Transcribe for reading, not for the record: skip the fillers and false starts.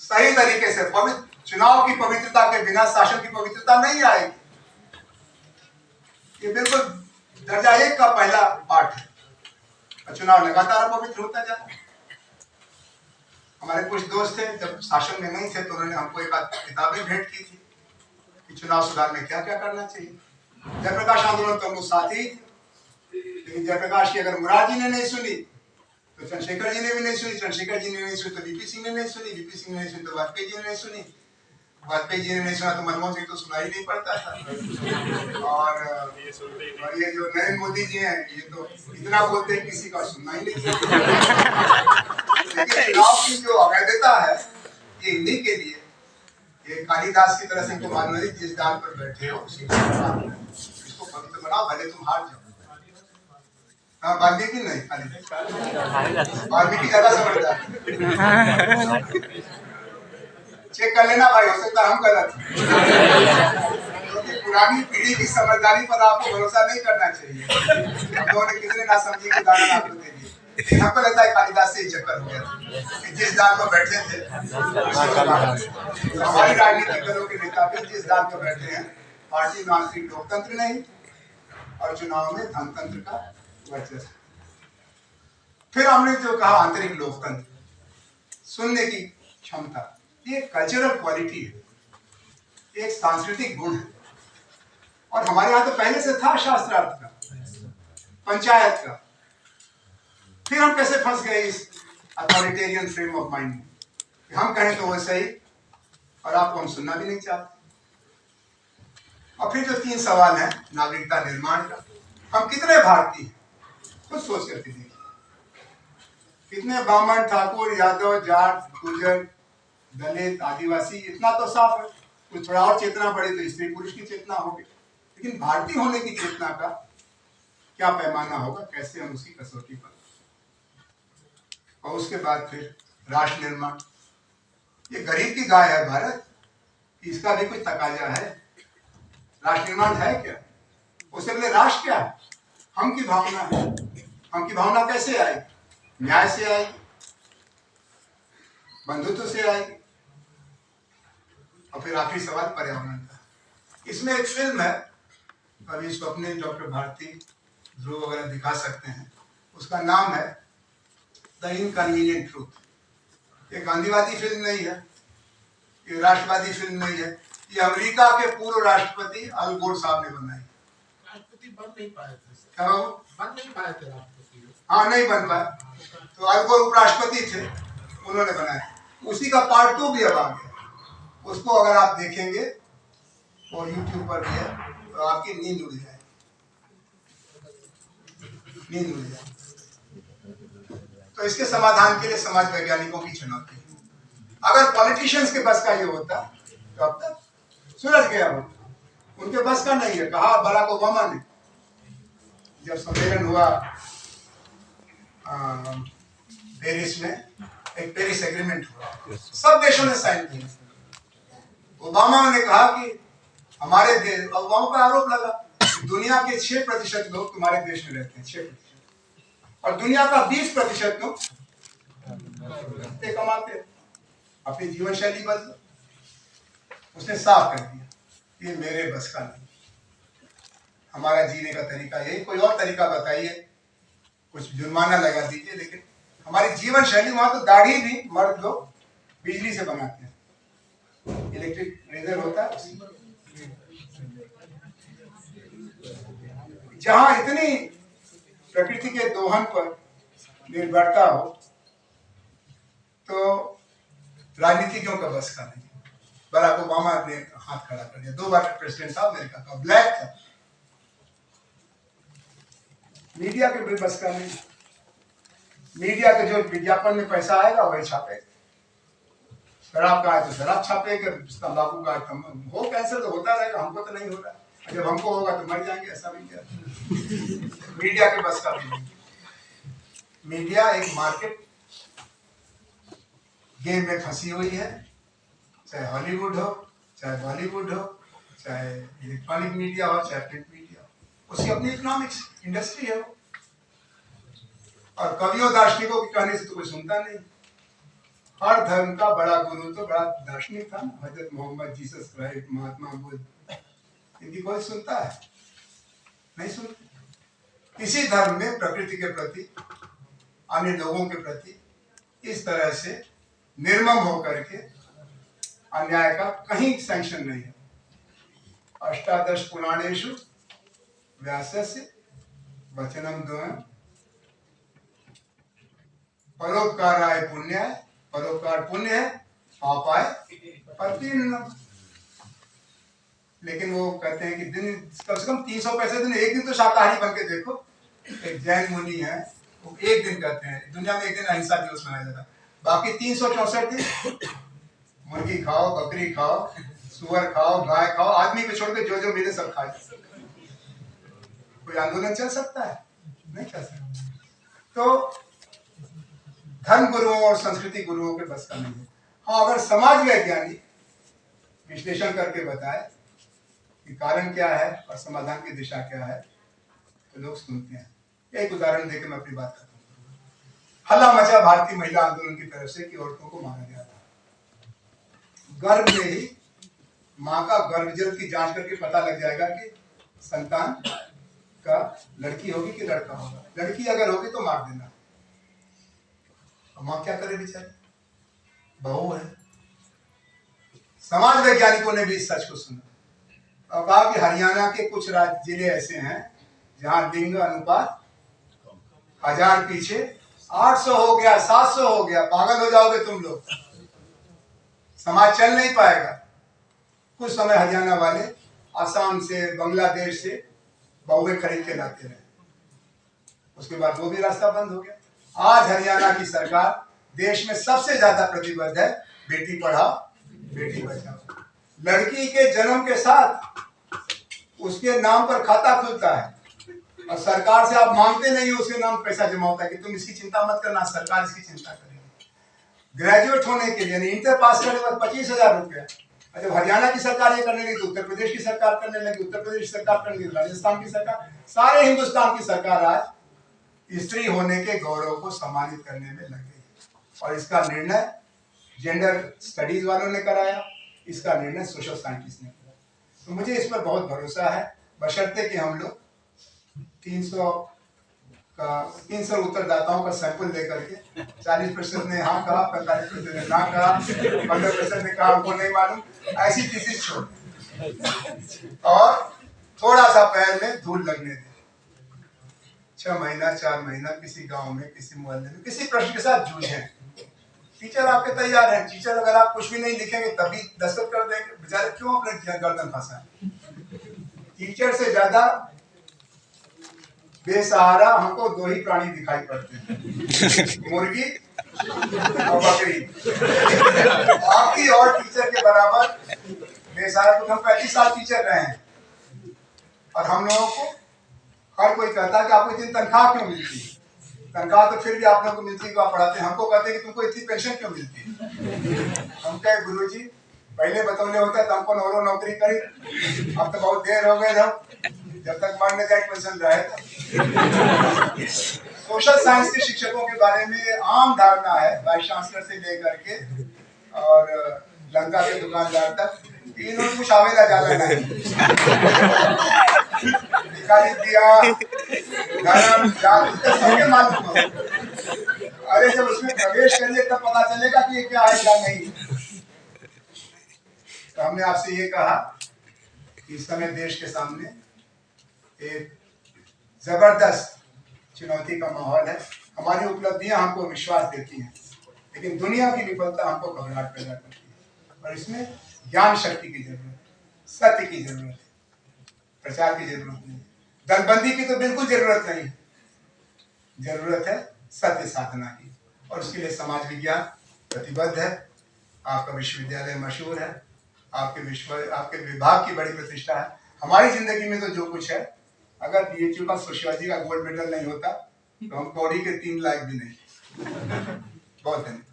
सही तरीके से चुनाव की पवित्रता के बिना शासन की पवित्रता नहीं आएगी। ये बिल्कुल दर्जा 1 का पहला पाठ है। चुनाव लगातार पवित्र होता जा रहा है। हमारे कुछ दोस्त थे, जब शासन में नहीं थे तो उन्होंने हमको एक आध किताबें भेंट की थी कि चुनाव सुधार में क्या क्या करना चाहिए। जयप्रकाश आंदोलन तो हम लोग साथ ही थे, लेकिन जयप्रकाश की अगर मुरार जी ने नहीं सुनी तो चंद्रशेखर जी ने भी नहीं सुनी, चंद्रशेखर जी ने नहीं सुनी तो वीपी सिंह ने नहीं सुनी, वीपी सिंह ने नहीं सुनी तो वाजपेयी जी ने नहीं सुनी, वाजपेयी जी ने नहीं सुना तो मनमोहन सिंह तो सुना ही नहीं पड़ता था। और ये जो नरेंद्र मोदी जी हैं ये तो इतना बोलते हैं किसी का सुनना ही नहीं। लेकिन चुनाव की जो अवैधता है ये इन्हीं के लिए, ये कालिदास की तरह से इनको मालूम है जिस दान पर बैठे हो इसको पवित्र बनाओ, भले तुम हार जाओ। हाँ, वाल्मीकि नहीं, वाल्मीकि ज्यादा समझदार। चेक कर लेना भाई, हो सकता है हम गलत हैं। क्योंकि पुरानी पीढ़ी की समझदारी पर आपको भरोसा नहीं करना चाहिए। उन्होंने कितने ना समझी के उदाहरण आपको दे दिए, लेकिन हमको लगता है कालिदास से ही चक्कर हो गया कि जिस दान पर बैठे थे हमारी राजनीतिक दलों के नेता भी जिस दान पर बैठे हैं, पार्टी में आंतरिक लोकतंत्र नहीं और चुनाव में धनतंत्र का वर्चस्व। फिर हमने जो कहा आंतरिक लोकतंत्र, सुनने की क्षमता, ये कल्चरल क्वालिटी है, एक सांस्कृतिक गुण है। और हमारे यहाँ तो पहले से था शास्त्रार्थ का, पंचायत का। फिर हम कैसे फंस गए इस अथॉरिटेरियन फ्रेम ऑफ माइंड में, हम कहें तो वैसे ही और आपको हम सुनना भी नहीं चाहते। और फिर जो 3 सवाल है नागरिकता निर्माण का, हम कितने भारतीय हैं खुद सोच करके देखिए। कितने ब्राह्मण, ठाकुर, यादव, जाट, गुर्जर, दलित, आदिवासी, इतना तो साफ है। कुछ थोड़ा और चेतना बढ़े तो स्त्री पुरुष की चेतना होगी, लेकिन भारतीय होने की चेतना का क्या पैमाना होगा, कैसे हम उसकी कसौटी पर। और उसके बाद फिर राष्ट्र निर्माण, ये गरीब की गाय है भारत, इसका भी कोई तकाजा है। राष्ट्र निर्माण है क्या, उससे पहले राष्ट्र क्या है, हम की भावना है। हम की भावना कैसे आएगी, न्याय से आएगी, बंधुत्व से आएगी। और फिर आखिरी सवाल पर्यावरण का। इसमें एक फिल्म है, अभी इसको अपने डॉक्टर भारती ध्रुव वगैरह दिखा सकते हैं, उसका नाम है द इनकन्वीनियंट ट्रूथ। ये गांधीवादी फिल्म नहीं है, ये राष्ट्रवादी फिल्म नहीं है, ये अमेरिका के पूर्व राष्ट्रपति अल गोर साहब ने बनाई। राष्ट्रपति बन नहीं पाए थे, क्या बन नहीं पाए थे राष्ट्रपति। हाँ, नहीं बन पाए, तो अल गोर उपराष्ट्रपति थे, उन्होंने बनाया। उसी का पार्ट 2 भी अब आ गया। उसको अगर आप देखेंगे और YouTube पर भी है तो आपकी नींद उड़ जाए, नींद उड़ जाए। तो इसके समाधान के लिए समाज वैज्ञानिकों की चुनौती है। अगर पॉलिटिशियंस के बस का ये होता तो अब तक सुलझ गया होता, उनके बस का नहीं है। कहा बराक ओबामा ने, जब सम्मेलन हुआ पेरिस में, एक पेरिस एग्रीमेंट हुआ, सब देशों ने साइन किया। ओबामा ने कहा कि हमारे देश, ओबामा पर आरोप लगा दुनिया के 6% लोग तुम्हारे देश में रहते हैं, 6%, और दुनिया का 20% लोग कमाते हैं, अपनी जीवन शैली बदलो। उसने साफ कर दिया ये मेरे बस का नहीं, हमारा जीने का तरीका यही, कोई और तरीका बताइए, कुछ जुर्माना लगा दीजिए, लेकिन हमारी जीवन शैली, वहां तो दाढ़ी भी मर्द लोग बिजली से बनाते हैं, इलेक्ट्रिक रेजर होता है। जहां इतनी प्रकृति के दोहन पर निर्भरता हो तो राजनीतिज्ञों का बस का नहीं। बराक ओबामा ने हाथ खड़ा कर दिया, 2 बार प्रेसिडेंट था अमेरिका का, ब्लैक था। मीडिया के भी बस का नहीं। मीडिया के जो विज्ञापन में पैसा आएगा वही छापेगा। शराब का है तो शराब छापेगा, तंबाकू का हो, कैंसर तो होता रहेगा, हमको तो नहीं हो रहा, जब हमको होगा तो मर जाएंगे, ऐसा भी क्या। मीडिया के बस का भी नहीं। मीडिया एक मार्केट गेम में फंसी हुई है, चाहे हॉलीवुड हो, चाहे बॉलीवुड हो, चाहे इलेक्ट्रॉनिक मीडिया हो, चाहे प्रिंट मीडिया हो, उसकी अपनी इकोनॉमिक्स इंडस्ट्री है। और कवियों दार्शनिकों के कहने से तो कोई सुनता नहीं। हर धर्म का बड़ा गुरु तो बड़ा दार्शनिक था ना, हजरत मोहम्मद, जीसस क्राइस्ट, महात्मा बुद्ध। इनकी कोई सुनता है? नहीं सुनता। किसी धर्म में प्रकृति के प्रति, अन्य लोगों के प्रति इस तरह से निर्मम होकर के अन्याय का कहीं सैंक्शन नहीं है। अष्टादश पुराणेषु व्यासस्य वचनम द्वयम् परोपकाराय पुण्याय, परोपकार पुण्य है, पापाय प्रतिदिनम। लेकिन वो कहते हैं कि दिन कम से कम 365 दिन, एक दिन तो शाकाहारी बन के देखो। एक जैन मुनि है, वो एक दिन कहते हैं, दुनिया में एक दिन अहिंसा दिवस मनाया जाता है, बाकी 364 दिन मुर्गी खाओ, बकरी खाओ, सुअर खाओ, गाय खाओ, आदमी को छोड़ के जो मिले सब खाए। कोई आंदोलन चल सकता है? नहीं चल सकता। तो धर्म गुरुओं और संस्कृति गुरुओं के बस का नहीं है। हाँ, अगर समाज वैज्ञानिक विश्लेषण करके बताए कि कारण क्या है और समाधान की दिशा क्या है, तो लोग सुनते हैं। एक उदाहरण देकर मैं अपनी बात करता हूँ। हल्ला मचा भारतीय महिला आंदोलन की तरफ से कि औरतों को मारा गया था। गर्भ में ही माँ का गर्भजल की जांच करके पता लग जाएगा कि संतान का लड़की होगी कि लड़का होगा। लड़की अगर होगी तो मार देना। माँ क्या करे बेचारी, बहू है। समाज वैज्ञानिकों ने भी इस सच को सुना और कहा कि हरियाणा के कुछ जिले ऐसे हैं जहां लिंग अनुपात 1000 पीछे 800 हो गया, 700 हो गया। पागल हो जाओगे तुम लोग, समाज चल नहीं पाएगा। कुछ समय हरियाणा वाले आसाम से, बांग्लादेश से बहुएं खरीद के लाते रहे, उसके बाद वो भी रास्ता बंद हो गया। आज हरियाणा की सरकार देश में सबसे ज्यादा प्रतिबद्ध है बेटी पढ़ाओ बेटी बचाओ। लड़की के जन्म के साथ उसके नाम पर खाता खुलता है और सरकार से आप मांगते नहीं हो, उसके नाम पैसा जमा होता है कि तुम इसकी चिंता मत करना, सरकार इसकी चिंता करेगी। ग्रेजुएट होने के लिए यानी इंटर पास करने के बाद 25,000 रुपया। जब हरियाणा की सरकार ये करने लगी तो उत्तर प्रदेश की सरकार करने लगी, उत्तर प्रदेश की सरकार करने लगी, राजस्थान की सरकार, सारे हिंदुस्तान की सरकार आज स्त्री होने के गौरव को सम्मानित करने में लग गई। और इसका निर्णय जेंडर स्टडीज वालों ने कराया, इसका निर्णय सोशल साइंटिस्ट ने किया। तो मुझे इस पर बहुत भरोसा है, बशर्ते कि हम लोग 300 उत्तरदाताओं का सैंपल लेकर के 40% ने हाँ कहा, 45% ने ना कहा, 15% ने कहा हमको नहीं मालूम, ऐसी थीसिस छोड़ और थोड़ा सा पैर में धूल लगने दे। 6 महीना 4 महीना किसी गांव में, किसी मोहल्ले में, किसी प्रश्न के साथ जूझें। टीचर आपके तैयार हैं। टीचर अगर आप कुछ भी नहीं लिखेंगे तभी दस्तखत कर देंगे, बेचारे क्यों अपने गर्दन फंसाएं। टीचर से ज्यादा बेसहारा हमको 2 ही प्राणी दिखाई पड़ते हैं, मुर्गी और बकरी। बाकी और टीचर के बराबर बेसहारा। तो हम 35 साल टीचर रहे हैं और हम लोगों को हर कोई कहता है कि आपको इतनी तनख्वाह क्यों मिलती है। तनख्वाह तो फिर भी आप लोगों को मिलती है, आप पढ़ाते हैं। हमको कहते हैं कि तुमको इतनी पेंशन क्यों मिलती है। हम कहे गुरुजी पहले बतौले होता है तो हमको नौरो नौकरी करी, अब तो बहुत देर हो गए, जब तक मर न जाए पेंशन रहे। सोशल साइंस के शिक्षकों के बारे में आम धारणा है, वाइस चांसलर से लेकर के और लंका के दुकानदार तक, इन्होंने कुछ आवेला जाला नहीं, भिखारी दिया, धर्म जाति सबके मालूम हो। अरे जब उसमें प्रवेश करिए तब पता चलेगा कि ये क्या है क्या नहीं। तो हमने आपसे ये कहा कि इस समय देश के सामने एक जबरदस्त चुनौती का माहौल है। हमारी उपलब्धियां हमको विश्वास देती हैं, लेकिन दुनिया की विफलता हमको घबराहट पैदा करती है। और इसमें ज्ञान शक्ति की जरूरत है, सत्य की जरूरत है, प्रचार की जरूरत नहीं, दलबंदी की तो बिल्कुल जरूरत नहीं। जरूरत है सत्य साधना की, और उसके लिए समाज विज्ञान प्रतिबद्ध है। आपका विश्वविद्यालय मशहूर है, आपके विभाग की बड़ी प्रतिष्ठा है। हमारी जिंदगी में तो जो कुछ है, अगर बीएचयू का सोशियोलॉजी का गोल्ड मेडल नहीं होता तो हम कौड़ी के 3 लाख भी नहीं। बहुत धन्यवाद।